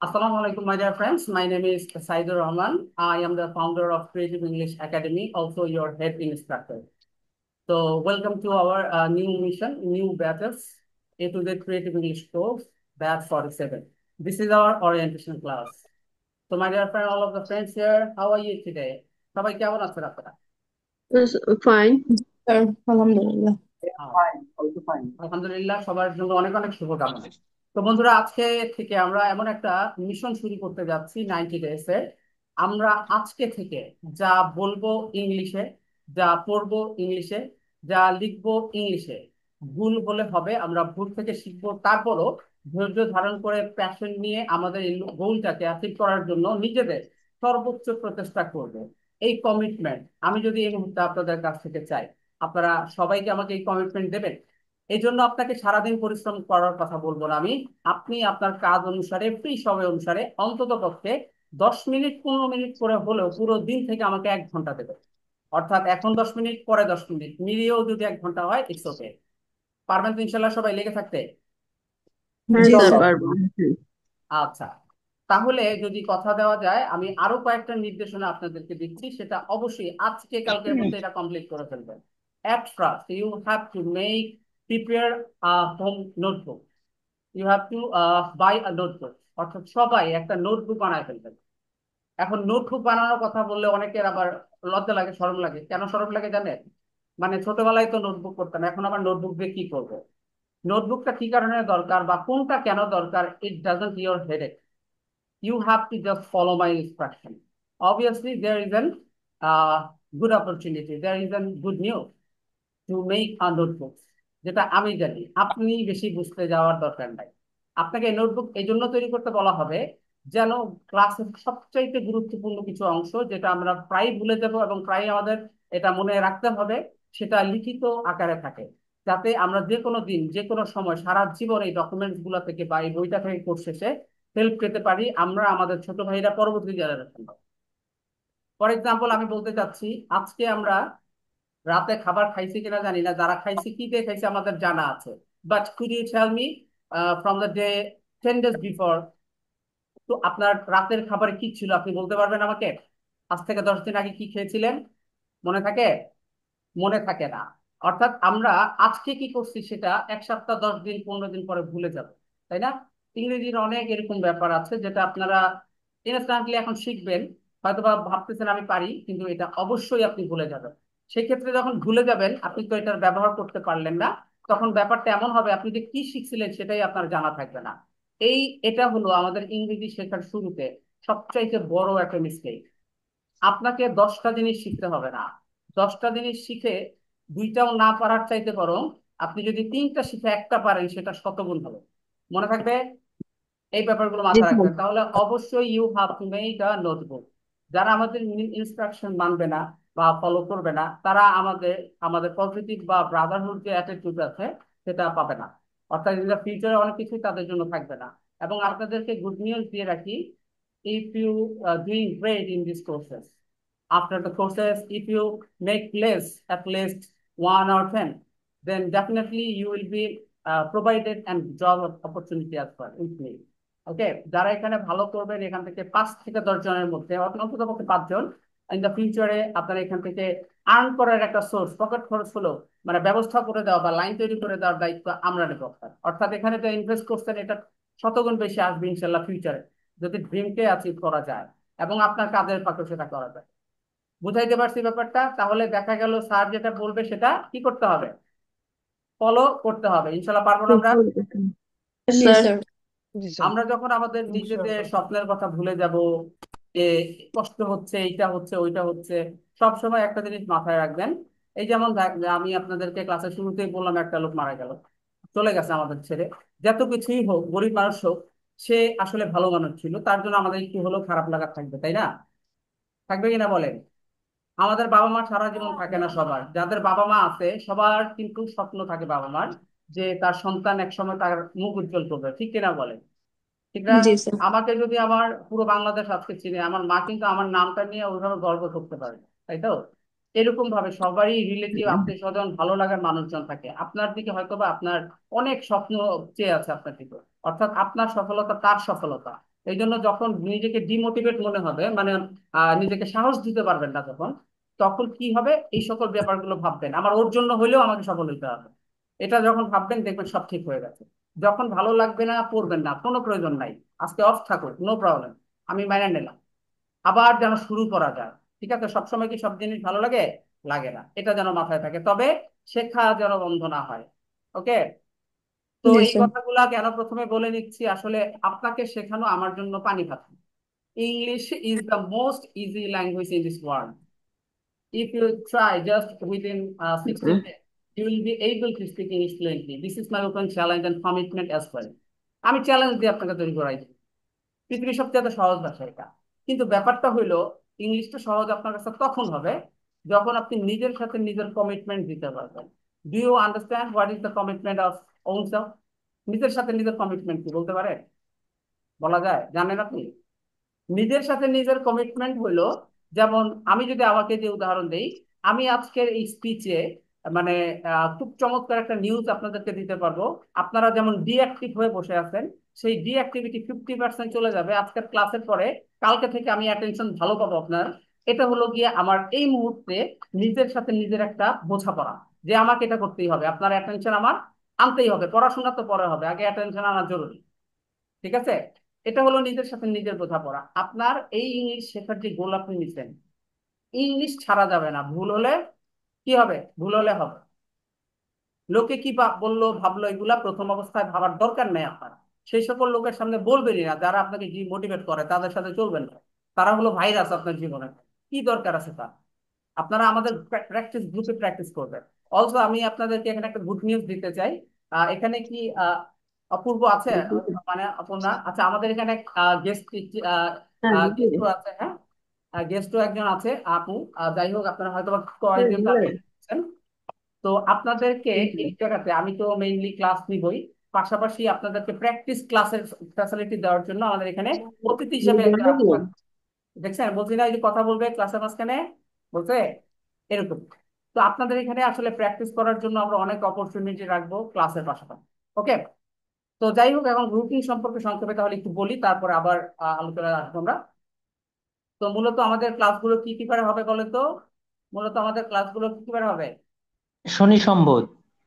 Assalamu alaikum, my dear friends. My name is Saidur Rahman. I am the founder of Creative English Academy, also your head instructor. So, welcome to our new mission, new batches, A to Z Creative English course, batch 47. This is our orientation class. So, my dear friend, all of the friends here, how are you today? সবাই কেমন আছেন আপনারা? Yes, fine. Sir আলহামদুলিল্লাহ। আলহামদুলিল্লাহ, সবার জন্য অনেক অনেক শুভকামনা। তো বন্ধুরা, আজকে থেকে আমরা এমন একটা মিশন শুরু করতে যাচ্ছি 90 ডেজ এর। আমরা আজকে থেকে যা বলবো ইংলিশে, যা পড়বো ইংলিশে, যা লিখবো ইংলিশে, ভুল হলে হবে, আমরা ভুল থেকে শিখবো। তারপরও ধৈর্য ধারণ করে প্যাশন নিয়ে আমাদের এই গোলটাকে অ্যাচিভ করার জন্য নিজেদের সর্বোচ্চ প্রচেষ্টা করবো। এই কমিটমেন্ট আমি যদি এই মুহূর্তে আপনাদের কাছ থেকে চাই, আপনারা সবাইকে আমাকে এই কমিটমেন্ট দেবেন। এই জন্য আপনাকে সারাদিন পরিশ্রম করার কথা বলবো না আমি। আপনি আপনার কাজ অনুসারে, ফ্রি সময় অনুসারে অন্তত পক্ষে 10 মিনিট 15 মিনিট করে হলেও পুরো দিন থেকে আমাকে 1 ঘন্টা দেবেন। অর্থাৎ এখন 10 মিনিট, পরে 10 মিনিট মিলিয়েও যদি 1 ঘন্টা হয়, ইটস ওকে। পারবেন তো ইনশাল্লাহ সবাই লেগে থাকতে? হ্যাঁ জি স্যার, স্যার। পারবো। আচ্ছা, তাহলে যদি কথা দেওয়া যায়, আমি আরো কয়েকটা নির্দেশনা আপনাদেরকে দিচ্ছি, সেটা অবশ্যই আজকে কালকের মধ্যে এটা কমপ্লিট করে ফেলবেন। At first, you have to prepare a home notebook. You have to buy a notebook. অর্থাৎ সবাই একটা নোটবুক বানায় ফেলবেন। এখন নোটবুক বানানোর কথা বললে অনেকের আবার লজ্জা লাগে, শরম লাগে। কেন শরম লাগে জানেন? মানে ছোটবেলায় তো নোটবুক করতাম, এখন আবার নোটবুক দিয়ে কি করবো? নোটবুকটা কি কারণে দরকার বা কোনটা কেন দরকার, it doesn't your headache. You have to just follow my instruction. Obviously, there is an good opportunity, there is a good news to make a notebook, যেটা আমি জানি আপনি বেশি বুঝতে যাওয়ার দরকার নাই। আপনাকে এই নোটবুক এই জন্য তৈরি করতে বলা হবে যেন ক্লাসের সবচাইতে গুরুত্বপূর্ণ কিছু অংশ, যেটা আমরা প্রায় ভুলে যাব এবং প্রায় আমাদের এটা মনে রাখতে হবে, সেটা লিখিত আকারে থাকে, যাতে আমরা যে কোনো দিন যে কোনো সময় সারা জীবন এই ডকুমেন্টস গুলা থেকে বা এই বইটা থেকে কোর্স শেষে হেল্প পেতে পারি আমরা, আমাদের ছোট ভাইরা পরবর্তী জেনারেশন। ফর এক্সাম্পল আমি বলতে চাচ্ছি, আজকে আমরা রাতে খাবার খাইছি কিনা জানি না, যারা খাইছি কি দিয়ে খাইছি আমাদের জানা আছে। But could you tell me from the day 10 days before, তো আপনার রাতের খাবারে কি ছিল আপনি বলতে পারবেন আমাকে? আজ থেকে 10 দিন আগে কি খেয়েছিলেন? মনে থাকে? মনে থাকে না। অর্থাৎ আমরা আজকে কি করছি সেটা 1 সপ্তাহ 10 দিন 15 দিন পরে ভুলে যাব, তাই না? ইংরেজির অনেক এরকম ব্যাপার আছে যেটা আপনারা ইনস্ট্যান্টলি এখন শিখবেন, হয়তো বা ভাবতেছেন আমি পারি, কিন্তু এটা অবশ্যই আপনি ভুলে যাবেন। সেক্ষেত্রে যখন ভুলে যাবেন, আপনি তো এটার ব্যবহার করতে পারলেন না। তখন ব্যাপারটা এমন হবে, আপনি যে কি শিখছিলেন সেটাই আপনার জানা থাকবে না। এই এটা হলো আমাদের ইংরেজি শেখার শুরুতে সবচাইতে বড় একটা মিস্টেক। আপনাকে 10টা জিনিস শিখতে হবে না। 10টা জিনিস শিখে দুইটাও না পারার চাইতে বরং আপনি যদি 3টা শিখে একটা পারেন, সেটা শতগুণ হবে। মনে থাকবে? এই ব্যাপারগুলো জি মাথায় স্যার। রাখবেন। তাহলে অবশ্যই you have to make a notebook. যারা আমাদের ইনস্ট্রাকশন মানবে না বা ফলো করবে না, তারা আমাদের আমাদের পজিটিভ বা ব্রাদারহুড যে অ্যাটিটিউড আছে সেটা পাবে না। অর্থাৎ ইন দ্য ফিউচারে অনেক কিছুই তাদের জন্য থাকবে না। এবং আপনাদেরকে গুড নিউজ দিয়ে রাখি, if you doing great in this courses, after the courses, if you make less at least 1 or 10, then definitely you will be provided and job opportunity as well with me. ওকে, যারা এখানে ভালো করবেন, এখান থেকে 5 থেকে 10 জনের মধ্যে অন্তত পক্ষে 5 জন ইন দ্য ফিউচারে আপনারা এখান থেকে আর্ন করার একটা সোর্স, পকেট খরচ হলো, মানে ব্যবস্থা করে দেওয়া বা লাইন তৈরি করে দেওয়ার দায়িত্ব আমরা নেব। অর্থাৎ এখানে যে ইনভেস্ট করছেন এটা শতগুণ বেশি আসবে ইনশাল্লাহ ফিউচারে, যদি ড্রিমকে অ্যাচিভ করা যায় এবং আপনার কাজের ফাঁকে সেটা করা যায়। বুঝাইতে পারছি ব্যাপারটা? তাহলে দেখা গেল স্যার যেটা বলবে সেটা কি করতে হবে? ফলো করতে হবে। ইনশাল্লাহ পারবো না আমরা? জি স্যার। স্যার। আমরা যখন আমাদের নিজেদের স্বপ্নের কথা ভুলে যাব, যে কষ্ট হচ্ছে, এইটা হচ্ছে, ওইটা হচ্ছে, সব সময় একটা জিনিস মাথায় রাখবেন। এই যেমন আমি আপনাদেরকে ক্লাসের শুরুতেই বললাম, একটা লোক মারা গেল, চলে গেছে আমাদের ছেড়ে। যত কিছুই হোক, গরিব মানুষ হোক, সে আসলে ভালো মানুষ ছিল, তার জন্য আমাদের একটু হলেও খারাপ লাগা থাকবে, তাই না? থাকবে কিনা বলেন? আমাদের বাবা মা সারা জীবন থাকে না সবার, যাদের বাবা মা আছে সবার কিন্তু স্বপ্ন থাকে বাবা মার, যে তার সন্তান একসময় তার মুখ উজ্জ্বল করবে, ঠিক কিনা বলেন? ঠিক না? জি স্যার। আমাকে যদি আমার পুরো বাংলাদেশ আজকে চিনে, আমার মা কিন্তু আমার নামটা নিয়ে ওইভাবে গর্ব করতে পারে, তাই তো? এরকম ভাবে সবারই রিলেটিভ আত্মীয় স্বজন ভালো লাগার মানুষজন থাকে আপনার দিকে, হয়তো বা আপনার অনেক স্বপ্ন চেয়ে আছে আপনার দিকে। অর্থাৎ আপনার সফলতা তার সফলতা, এই জন্য যখন নিজেকে ডিমোটিভেট মনে হবে, মানে নিজেকে সাহস দিতে পারবেন না যখন, তখন কি হবে, এই সকল ব্যাপারগুলো ভাববেন, আমার ওর জন্য হলেও আমাকে সফল হইতে হবে। এটা যখন ভাববেন দেখবেন সব ঠিক হয়ে গেছে। যখন ভালো লাগবে না পড়বেন না, কোনো প্রয়োজন নাই, আজকে অফ থাকুক, নো প্রবলেম, আমি মাইনে নিলাম, আবার যেন শুরু করা যায়। ঠিক আছে, সবসময় কি সব জিনিস ভালো লাগে? লাগে না, এটা যেন মাথায় থাকে, তবে শেখা যেন বন্ধ না হয়। ওকে। তো জি এই স্যার। কথাগুলা কেন প্রথমে বলে নিচ্ছি, আসলে আপনাকে শেখানো আমার জন্য পানি ভাত। English is the most easy language in this world. If you try just within 16 Okay. days, you will be able to speak English fluently. This is my open challenge and commitment as well. আমি challenge দিয়ে আপনাকে তৈরি করাই দিই। পৃথিবীর সবচেয়ে এত সহজ ভাষা এটা। কিন্তু ব্যাপারটা হইলো, ইংলিশটা সহজ আপনার কাছে তখন হবে যখন আপনি নিজের সাথে নিজের কমিটমেন্ট দিতে পারবেন। Do you understand what is the commitment of own self? নিজের সাথে নিজের কমিটমেন্ট কি বলতে পারে? বলা যায়? জানেন আপনি? নিজের সাথে নিজের কমিটমেন্ট হইলো, যেমন আমি যদি আমাকে যে উদাহরণ দেই, আমি আজকের এই স্পিচে মানে খুব চমৎকার একটা নিউজ আপনাদেরকে দিতে পারবো। আপনারা যেমন ডিঅ্যাক্টিভ হয়ে বসে আছেন, সেই ডিঅ্যাক্টিভিটি 50% চলে যাবে আজকের ক্লাসের পরে। কালকে থেকে আমি অ্যাটেনশন ভালো পাবো আপনার। এটা হলো গিয়ে আমার এই মুহূর্তে নিজের সাথে নিজের একটা বোঝাপড়া, যে আমাকে এটা করতেই হবে, আপনার অ্যাটেনশন আমার আনতেই হবে, পড়াশোনা তো পরে হবে, আগে অ্যাটেনশন আনা জরুরি। ঠিক আছে, এটা হলো নিজের সাথে নিজের বোঝাপড়া। আপনার এই ইংলিশ শেখার যে গোল আপনি নিচ্ছেন, ইংলিশ ছাড়া যাবে না। ভুল হলে কি হবে? ভুল হলে হবে। লোকে কি বললো ভাবলো, এগুলা প্রথম অবস্থায় ভাবার দরকার নেই আপনার। সেই সকল লোকের সামনে বলবেনই না যারা আপনাকে মোটিভেট করে, তাদের সাথে চলবেন না। তারা হলো ভাইরাস আপনার জীবনে। কি দরকার আছে তার? আপনারা আমাদের প্র্যাকটিস গ্রুপে প্র্যাকটিস করবেন। অলসো আমি আপনাদেরকে এখানে একটা গুড নিউজ দিতে চাই। এখানে কি অপূর্ব আছে? মানে অপর্ণা, আচ্ছা আমাদের এখানে গেস্ট গেস্টও আছে, হ্যাঁ, গেস্টও একজন আছে, আপু। যাই হোক, আপনারা হয়তো বা কয়েকজন তাকে দেখছেন। তো আপনাদেরকে এই জায়গাতে আমি তো মেইনলি ক্লাস নিবই, পাশাপাশি আপনাদেরকে প্র্যাকটিস ক্লাসের ফ্যাসিলিটি দেওয়ার জন্য আমাদের এখানে অতিথি হিসেবে দেখছেন, বলছি না এই যে কথা বলবে ক্লাসের মাঝখানে, বলছে এরকম। তো আপনাদের এখানে আসলে প্র্যাকটিস করার জন্য আমরা অনেক অপরচুনিটি রাখবো ক্লাসের পাশাপাশি। ওকে। তো যাই হোক, এখন রুটিন সম্পর্কে সংক্ষেপে তাহলে একটু বলি, তারপরে আবার আলোচনায় আসবো আমরা। তো মূলত আমাদের ক্লাসগুলো কি কি বারে হবে বলে তো? মূলত আমাদের ক্লাসগুলো কি কি বারে হবে? শনি সম্ভব।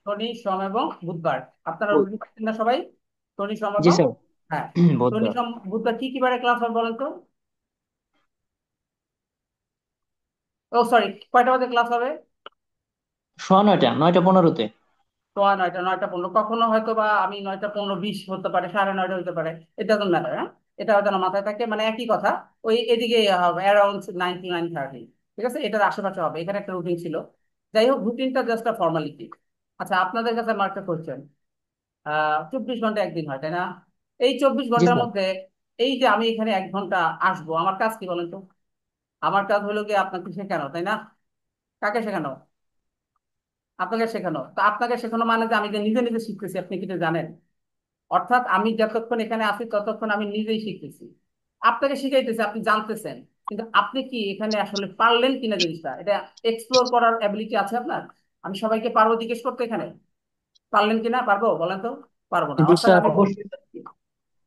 শনি, সোম এবং বুধবার। আপনারা রুটিন পাচ্ছেন না সবাই? শনি, সোম জি এবং, স্যার। হ্যাঁ, শনি বুধবার। সোম বুধবার কি কি বারে ক্লাস হবে বলেন তো? ও সরি, কয়টা বাজে ক্লাস হবে? সোয়া নয়টা, 9টা 15-তে। সোয়া নয়টা, 9টা 15, কখনো হয়তো বা আমি 9টা 15 20 হতে পারে, 9:30 হতে পারে, এটা ডাজন্ট ম্যাটার। হ্যাঁ, এটা যেন মাথায় থাকে, মানে একই কথা, ওই এদিকে হবে অ্যারাউন্ড 9 to 9:30। ঠিক আছে, এটার আশেপাশে হবে, এখানে একটা রুটিন ছিল। যাই হোক, রুটিনটা জাস্ট আ ফর্মালিটি। আচ্ছা, আপনাদের কাছে মার্কটা করছেন 24 ঘন্টা একদিন হয়, তাই না? এই 24 জি ঘন্টার স্যার। মধ্যে এই যে আমি এখানে 1 ঘন্টা আসবো, আমার কাজ কি বলেন তো? আমার কাজ হলো কি আপনাকে শেখানো, তাই না? কাকে শেখানো? আপনাকে শেখানো। তো আপনাকে শেখানো মানে যে আমি যে নিজে নিজে শিখতেছি, আপনি কি এটা জানেন? অর্থাৎ আমি যতক্ষণ এখানে আছি ততক্ষণ আমি নিজেই শিখতেছি, আপনাকে শিখাইতেছি, আপনি জানতেছেন। কিন্তু আপনি কি এখানে আসলে পারলেন কিনা জিনিসটা, এটা এক্সপ্লোর করার অ্যাবিলিটি আছে আপনার? আমি সবাইকে পারবো জিজ্ঞেস করতে এখানে, পারলেন কিনা, পারবো বলেন তো? পারবো না, জি অর্থাৎ স্যার, আমি অবশ্যই।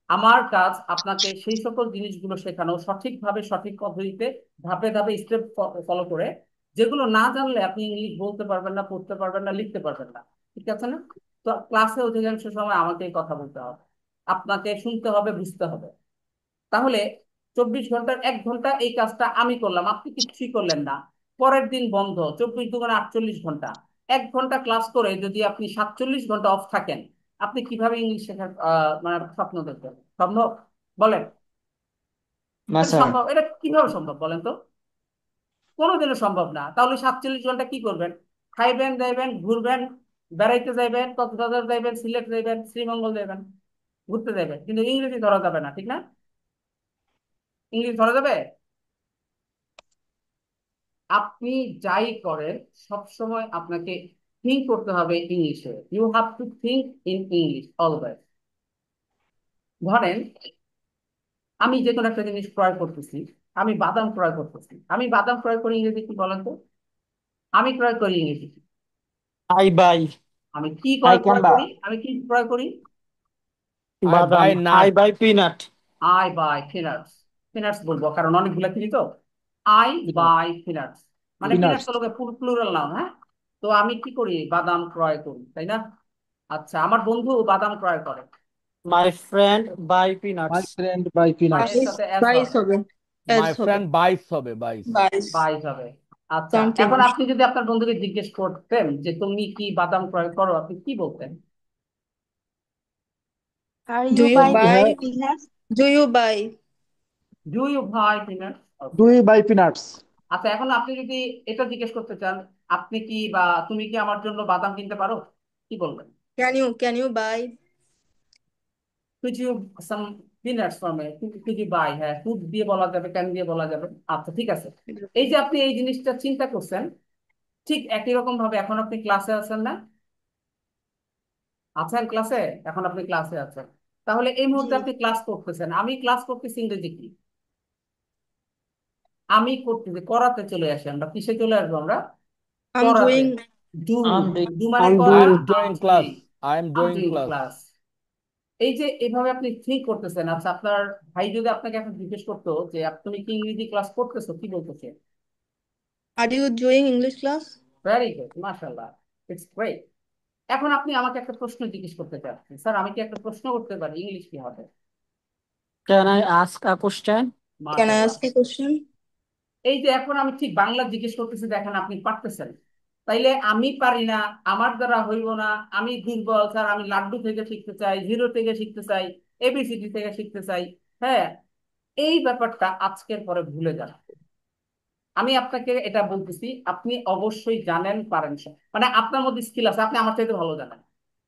আমার কাজ আপনাকে সেই সকল জিনিসগুলো শেখানো, সঠিকভাবে সঠিক পদ্ধতিতে ধাপে ধাপে স্টেপ ফলো করে, যেগুলো না জানলে আপনি ইংলিশ বলতে পারবেন না, পড়তে পারবেন না, লিখতে পারবেন না। ঠিক আছে না? তো ক্লাসে অধিকাংশ সময় আমাকে কথা বলতে হবে, আপনাকে শুনতে হবে, বুঝতে হবে। তাহলে 24 ঘন্টার 1 ঘন্টা এই কাজটা আমি করলাম, আপনি কিছুই করলেন না। পরের দিন বন্ধ, 24 × 2 = 48 ঘন্টা। 1 ঘন্টা ক্লাস করে যদি আপনি 47 ঘন্টা অফ থাকেন, আপনি কিভাবে ইংলিশ শেখার মানে স্বপ্ন দেখবেন? সম্ভব? বলেন। না এটা স্যার। সম্ভব? এটা কিভাবে সম্ভব বলেন তো? কোনোদিনও সম্ভব না। তাহলে 47 ঘন্টা কি করবেন? খাইবেন, যাইবেন, ঘুরবেন, বেড়াইতে যাইবেন, কক্সবাজার যাইবেন, সিলেট যাইবেন, শ্রীমঙ্গল যাইবেন, ঘুরতে যাইবেন, কিন্তু ইংরেজি ধরা যাবে না, ঠিক না? ইংলিশ ধরা যাবে? আপনি যাই করেন, সব সময় আপনাকে থিঙ্ক করতে হবে ইংলিশে। You have to think in English always. ধরেন, আমি যে কোনো একটা জিনিস ক্রয় করতেছি, আমি বাদাম ক্রয় করতেছি, আমি বাদাম ক্রয় করি ইংরেজি কি বলেন তো? আমি ক্রয় করি ইংরেজি কি? I buy. আমি কি আই ক্রয় ক্যান ক্রয় বা। করি? আমি কি ক্রয় করি? বাদাম। Buy I nut. Buy peanut. I buy peanuts. Peanuts বলবো কারণ অনেকগুলো কিনি তো। আই বাই পিনাটস, মানে পিনাটস পিনাটস। হলো প্লুরাল নাউন, হ্যাঁ। তো আমি কি করি, বাদাম ক্রয় করি, তাই না? আচ্ছা, আমার বন্ধু বাদাম ক্রয় করে। My friend buy my peanuts. Friend buy মানে এর পিনাটস। বাইশ সাথে এস বাইশ হবে, হবে, এস মাই হবে, ফ্রেন্ড বাইস হবে, বাইস। বাইশ বাইশ হবে। আচ্ছা, এখন কন্টিনিউস। আপনি যদি আপনার বন্ধুকে জিজ্ঞেস করতেন যে তুমি কি বাদাম ক্রয় করো, আপনি কি বলতেন? Are do you you buy buy, peanuts? Do you buy? Do you buy peanut? দুই বাই পিনাটস। আচ্ছা, এখন আপনি যদি এটা জিজ্ঞেস করতে চান, আপনি কি বা তুমি কি আমার জন্য বাদাম কিনতে পারো, কি বলবেন? Can you buy? could you some peanuts for me, could you buy, হ্যাঁ could দিয়ে বলা যাবে, ক্যান দিয়ে বলা যাবে। আচ্ছা, ঠিক আছে। এই যে আপনি এই জিনিসটা চিন্তা করছেন, ঠিক একই রকম ভাবে এখন আপনি ক্লাসে আছেন না? আছেন ক্লাসে, এখন আপনি ক্লাসে আছেন। তাহলে এই মুহূর্তে জি। আপনি ক্লাস করতেছেন, আমি ক্লাস করতেছি, ইংরেজি কি? আমি করতেছি, করাতে চলে আসি আমরা, কিসে চলে আসবো আমরা? আম করাতে। Doing. Do. Am doing. Do মানে আম করা, I doing. Am am doing class. Doing. I am am doing doing class. Class. এই যে এভাবে আপনি থিঙ্ক করতেছেন। আচ্ছা, আপনার ভাই যদি আপনাকে এখন জিজ্ঞেস করতো যে তুমি কি ইংরেজি ক্লাস করতেছো, কি বলতেছে? Are you doing English class? Very good, মাশাআল্লাহ, ইটস গ্রেট। এখন আপনি আমাকে একটা প্রশ্ন জিজ্ঞেস করতে চাচ্ছেন, স্যার আমি কি একটা প্রশ্ন করতে পারি, ইংলিশ কি হবে? Can I ask a question? Can I মাশাআল্লাহ। Ask a question? এই যে এখন আমি ঠিক বাংলা জিজ্ঞেস করতেছি, দেখেন আপনি পারতেছেন। তাইলে আমি পারি না, আমার দ্বারা হইব না, আমি দুর্বল স্যার, আমি লাড্ডু থেকে শিখতে চাই, জিরো থেকে শিখতে চাই, এবিসিডি থেকে শিখতে চাই, হ্যাঁ, এই ব্যাপারটা আজকের পরে ভুলে যান। আমি আপনাকে এটা বলতেছি, আপনি অবশ্যই জানেন, পারেন সব, মানে আপনার মধ্যে স্কিল আছে, আপনি আমার চাইতে ভালো জানেন।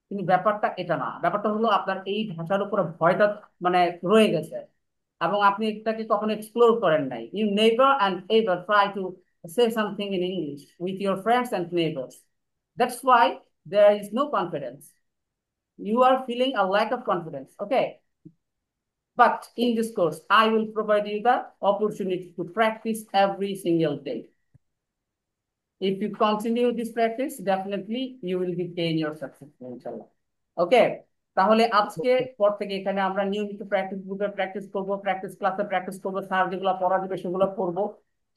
কিন্তু ব্যাপারটা এটা না, ব্যাপারটা হলো আপনার এই ভাষার উপরে ভয়টা মানে রয়ে গেছে, এবং আপনি এটাকে কখনো এক্সপ্লোর করেন নাই। You never and ever try to say something in English with your friends and neighbours. That's why there is no confidence, you are feeling a lack of confidence, okay? But in this course, I will provide you the opportunity to practice every single day. If you continue this practice, definitely you will be gain your success, inshallah. Okay? তাহলে আজকে পর থেকে এখানে আমরা নিয়মিত practice গ্রুপে practice করব, practice ক্লাসে প্র্যাকটিস করব, স্যার যেগুলো পড়া দিবে সেগুলো করব।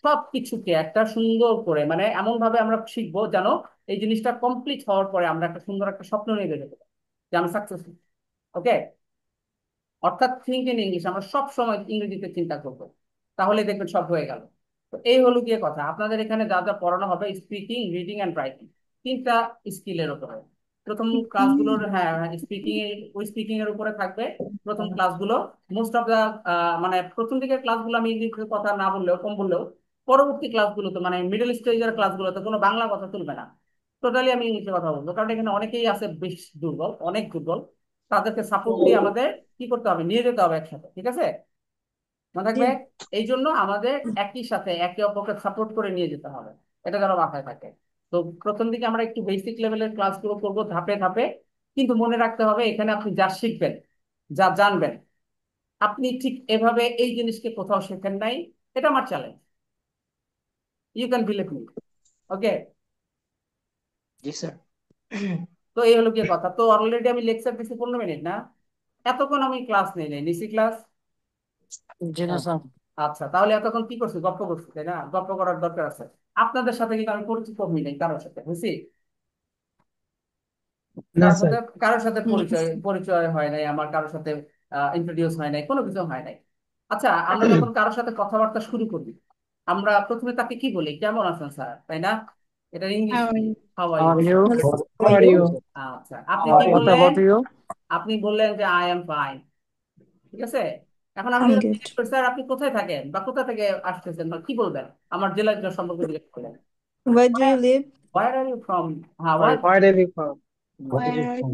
সবকিছুকে একটা সুন্দর করে, মানে এমন ভাবে আমরা শিখবো যেন এই জিনিসটা কমপ্লিট হওয়ার পরে আমরা একটা সুন্দর একটা স্বপ্ন নিয়ে বেরোতে পারি যে আমি সাকসেসফুল। ওকে? অর্থাৎ থিঙ্ক ইন ইংলিশ, আমরা সব সময় ইংরেজিতে চিন্তা করবো, তাহলে দেখবেন সব হয়ে গেল। তো এই হলো গিয়ে কথা, আপনাদের এখানে যা যা পড়ানো হবে, স্পিকিং, রিডিং অ্যান্ড রাইটিং, তিনটা স্কিলের উপরে। প্রথম ক্লাসগুলোর, হ্যাঁ স্পিকিং এর, ওই স্পিকিং এর উপরে থাকবে প্রথম ক্লাসগুলো। মোস্ট অফ দা, মানে প্রথম দিকের ক্লাসগুলো আমি ইংরেজির কথা না বললেও, কম বললেও, পরবর্তী ক্লাসগুলোতে মানে মিডল স্টেজের ক্লাসগুলোতে কোনো বাংলা কথা তুলবে না, টোটালি আমি ইংলিশে কথা বলবো, কারণ এখানে অনেকেই আছে বেশ দুর্বল, অনেক দুর্বল। তাদেরকে সাপোর্ট দিয়ে আমাদের কি করতে হবে, নিয়ে যেতে হবে একসাথে, ঠিক আছে? মনে জি। থাকবে। এই জন্য আমাদের একই সাথে একে অপরকে সাপোর্ট করে নিয়ে যেতে হবে, এটা যেন মাথায় থাকে। তো প্রথম দিকে আমরা একটু বেসিক লেভেলের ক্লাসগুলো করবো ধাপে ধাপে, কিন্তু মনে রাখতে হবে এখানে আপনি যা শিখবেন, যা জানবেন, আপনি ঠিক এভাবে এই জিনিসকে কোথাও শেখেন নাই। এটা আমার challenge, you can believe me. Okay? জি স্যার। তো এই হলো কি কথা, তো অলরেডি আমি লেকচার দিচ্ছি 15 মিনিট না, এতক্ষণ আমি ক্লাস নেই নাই, নিছি ক্লাস? জি না স্যার। আচ্ছা, তাহলে এতক্ষণ কি করছি, গপ্প করছি, তাই না? গপ্প করার দরকার আছে। আপনাদের সাথে কিন্তু আমি পরিচিত হই নাই কারোর সাথে, বুঝছি? না কারোর স্যার। সাথে, কারোর সাথে হুম। পরিচয় পরিচয় হয় নাই আমার, কারোর সাথে ইন্ট্রোডিউস হয় নাই, কোনো কিছু হয় নাই। আচ্ছা, আমরা যখন কারোর সাথে কথাবার্তা শুরু করি, আমরা প্রথমে তাকে কি বলি, কেমন আছেন স্যার, তাই না? এটা ইংলিশ কি? How are how you are you? Sir? Hello, how are you? You? আচ্ছা, আপনি কি হোয়াট বললেন? About you? আপনি বললেন যে আই এম ফাইন, ঠিক আছে। এখন আমি আম যদি গুড। জিজ্ঞেস করি স্যার আপনি কোথায় থাকেন বা কোথা থেকে আসতেছেন, বা কি বলবেন? আমার জেলার সম্পর্কে জিজ্ঞেস করলেন, where do you live? Where are you from, হ্যাঁ Why, where. why did you come? Where are you from?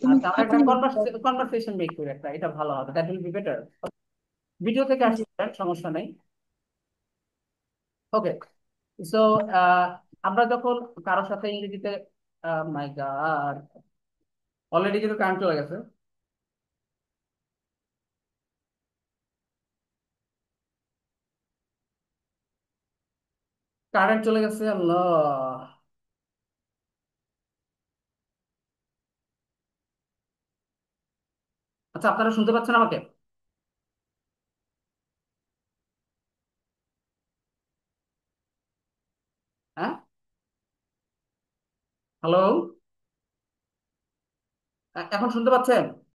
তুমি আচ্ছা, আমরা একটা কোথায় কনভারসেশন মেক করি একটা, এটা ভালো হবে, that will be better. Video থেকে জি। আসছেন, সমস্যা নেই। ওকে, সো আমরা যখন কারোর সাথে ইংরেজিতে, মাই গড, অলরেডি কিন্তু কারেন্ট চলে গেছে। কারেন্ট চলে গেছে, আল্লাহ। আচ্ছা, আপনারা শুনতে পাচ্ছেন আমাকে? হ্যালো, এখন শুনতে পাচ্ছেন?